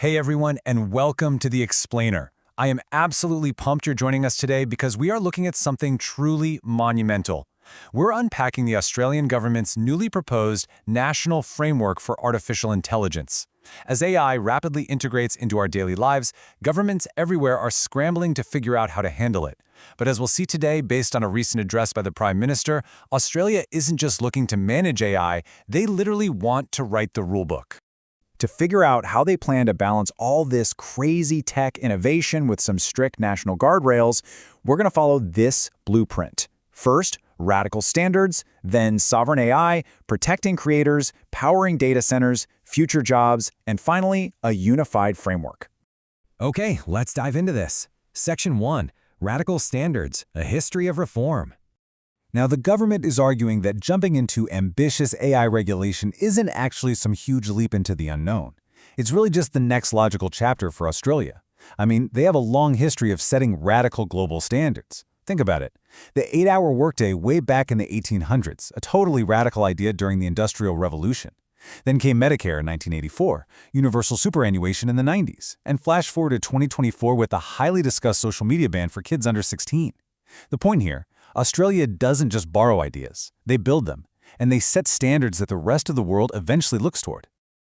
Hey everyone, and welcome to The Explainer. I am absolutely pumped you're joining us today because we are looking at something truly monumental. We're unpacking the Australian government's newly proposed National Framework for Artificial Intelligence. As AI rapidly integrates into our daily lives, governments everywhere are scrambling to figure out how to handle it. But as we'll see today, based on a recent address by the Prime Minister, Australia isn't just looking to manage AI, they literally want to write the rulebook. To figure out how they plan to balance all this crazy tech innovation with some strict national guardrails, we're going to follow this blueprint. First, radical standards, then sovereign AI, protecting creators, powering data centers, future jobs, and finally, a unified framework. Okay, let's dive into this. Section 1. Radical Standards, a History of Reform. Now, the government is arguing that jumping into ambitious AI regulation isn't actually some huge leap into the unknown. It's really just the next logical chapter for Australia. I mean, they have a long history of setting radical global standards. Think about it. The 8-hour workday way back in the 1800s, a totally radical idea during the Industrial Revolution. Then came Medicare in 1984, universal superannuation in the 90s, and flash forward to 2024 with the highly discussed social media ban for kids under 16. The point here, Australia doesn't just borrow ideas, they build them, and they set standards that the rest of the world eventually looks toward.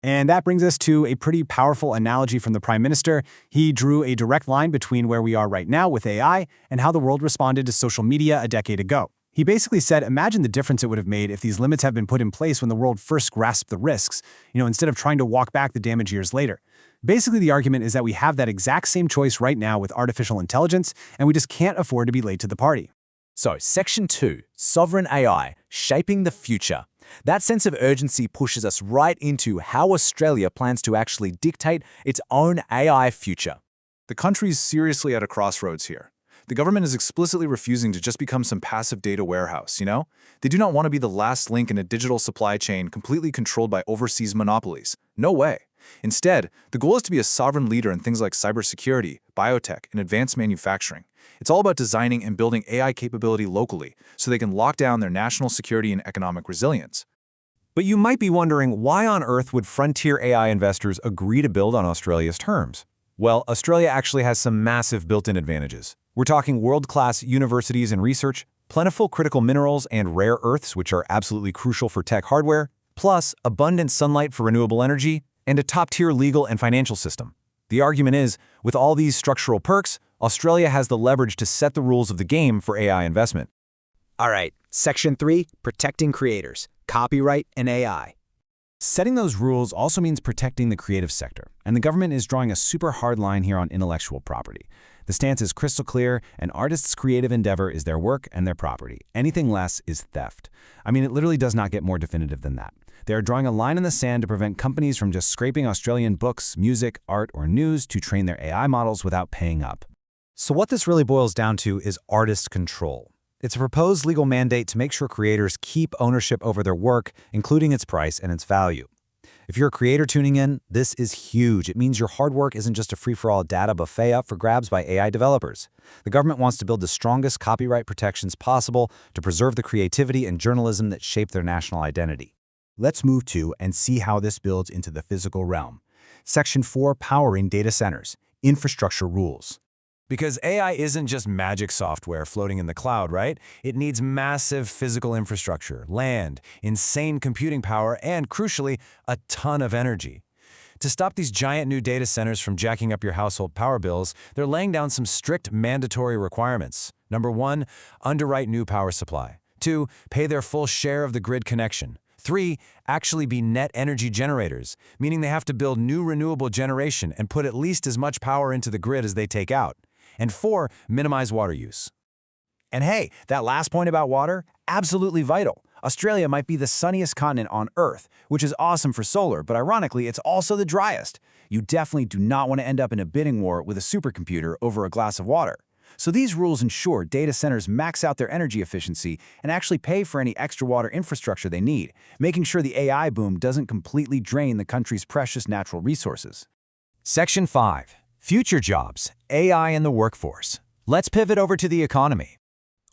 And that brings us to a pretty powerful analogy from the Prime Minister. He drew a direct line between where we are right now with AI and how the world responded to social media a decade ago. He basically said, imagine the difference it would have made if these limits had been put in place when the world first grasped the risks, instead of trying to walk back the damage years later. Basically, the argument is that we have that exact same choice right now with artificial intelligence, and we just can't afford to be late to the party. So, Section 2, Sovereign AI, Shaping the Future. That sense of urgency pushes us right into how Australia plans to actually dictate its own AI future. The country's seriously at a crossroads here. The government is explicitly refusing to just become some passive data warehouse, They do not want to be the last link in a digital supply chain completely controlled by overseas monopolies. No way. Instead, the goal is to be a sovereign leader in things like cybersecurity, biotech, and advanced manufacturing. It's all about designing and building AI capability locally so they can lock down their national security and economic resilience. But you might be wondering, why on earth would frontier AI investors agree to build on Australia's terms? Well, Australia actually has some massive built-in advantages. We're talking world-class universities and research, plentiful critical minerals and rare earths, which are absolutely crucial for tech hardware, plus abundant sunlight for renewable energy, and a top-tier legal and financial system. The argument is, with all these structural perks, Australia has the leverage to set the rules of the game for AI investment. All right, Section 3, Protecting Creators, Copyright and AI. Setting those rules also means protecting the creative sector, and the government is drawing a super hard line here on intellectual property. The stance is crystal clear: an artist's creative endeavor is their work and their property. Anything less is theft. I mean, it literally does not get more definitive than that. They are drawing a line in the sand to prevent companies from just scraping Australian books, music, art, or news to train their AI models without paying up. So what this really boils down to is artist control. It's a proposed legal mandate to make sure creators keep ownership over their work, including its price and its value. If you're a creator tuning in, this is huge. It means your hard work isn't just a free-for-all data buffet up for grabs by AI developers. The government wants to build the strongest copyright protections possible to preserve the creativity and journalism that shape their national identity. Let's move to and see how this builds into the physical realm. Section 4, Powering Data Centers, Infrastructure Rules. Because AI isn't just magic software floating in the cloud, right? It needs massive physical infrastructure, land, insane computing power, and, crucially, a ton of energy. To stop these giant new data centers from jacking up your household power bills, they're laying down some strict mandatory requirements. Number 1, underwrite new power supply. 2, pay their full share of the grid connection. 3, actually be net energy generators, meaning they have to build new renewable generation and put at least as much power into the grid as they take out. And 4, minimize water use. And hey, that last point about water, absolutely vital. Australia might be the sunniest continent on Earth, which is awesome for solar, but ironically, it's also the driest. You definitely do not want to end up in a bidding war with a supercomputer over a glass of water. So these rules ensure data centers max out their energy efficiency and actually pay for any extra water infrastructure they need, making sure the AI boom doesn't completely drain the country's precious natural resources. Section 5. Future jobs, AI and the workforce. Let's pivot over to the economy.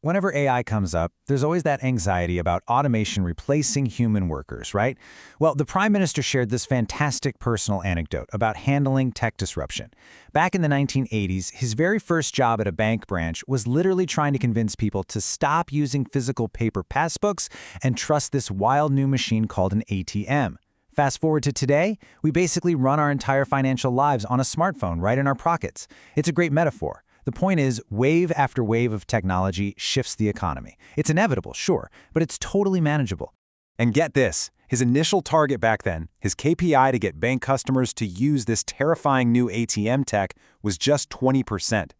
Whenever AI comes up, there's always that anxiety about automation replacing human workers, right? Well, the Prime Minister shared this fantastic personal anecdote about handling tech disruption. Back in the 1980s, his very first job at a bank branch was literally trying to convince people to stop using physical paper passbooks and trust this wild new machine called an ATM. Fast forward to today, we basically run our entire financial lives on a smartphone right in our pockets. It's a great metaphor. The point is, wave after wave of technology shifts the economy. It's inevitable, sure, but it's totally manageable. And get this, his initial target back then, his KPI to get bank customers to use this terrifying new ATM tech was just 20%.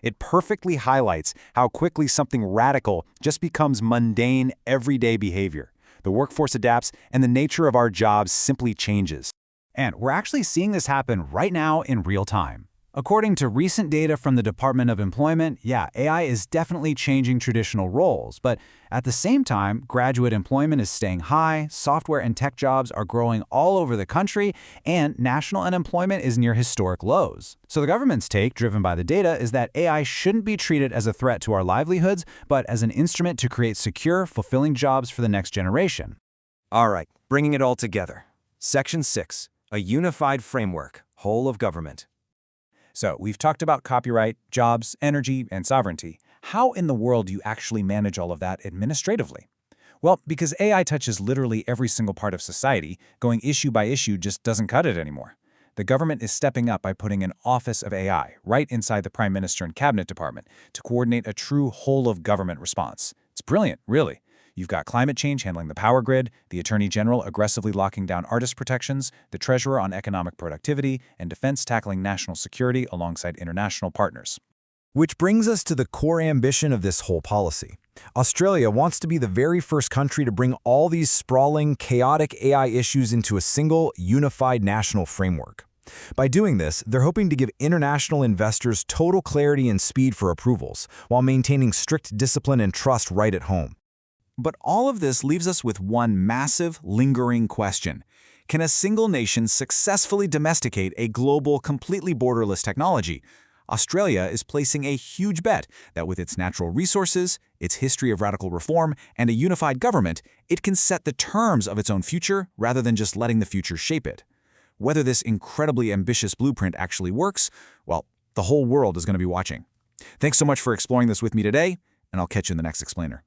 It perfectly highlights how quickly something radical just becomes mundane, everyday behavior. The workforce adapts, and the nature of our jobs simply changes. And we're actually seeing this happen right now in real time. According to recent data from the Department of Employment, AI is definitely changing traditional roles, but at the same time, graduate employment is staying high, software and tech jobs are growing all over the country, and national unemployment is near historic lows. So the government's take, driven by the data, is that AI shouldn't be treated as a threat to our livelihoods, but as an instrument to create secure, fulfilling jobs for the next generation. All right, bringing it all together. Section 6, a unified framework, whole of government. So we've talked about copyright, jobs, energy, and sovereignty. How in the world do you actually manage all of that administratively? Well, because AI touches literally every single part of society, going issue by issue just doesn't cut it anymore. The government is stepping up by putting an Office of AI right inside the Prime Minister and Cabinet Department to coordinate a true whole-of-government response. It's brilliant, really. You've got climate change handling the power grid, the Attorney General aggressively locking down artist protections, the Treasurer on economic productivity, and Defense tackling national security alongside international partners. Which brings us to the core ambition of this whole policy. Australia wants to be the very first country to bring all these sprawling, chaotic AI issues into a single, unified national framework. By doing this, they're hoping to give international investors total clarity and speed for approvals, while maintaining strict discipline and trust right at home. But all of this leaves us with one massive, lingering question. Can a single nation successfully domesticate a global, completely borderless technology? Australia is placing a huge bet that with its natural resources, its history of radical reform, and a unified government, it can set the terms of its own future rather than just letting the future shape it. Whether this incredibly ambitious blueprint actually works, well, the whole world is going to be watching. Thanks so much for exploring this with me today, and I'll catch you in the next explainer.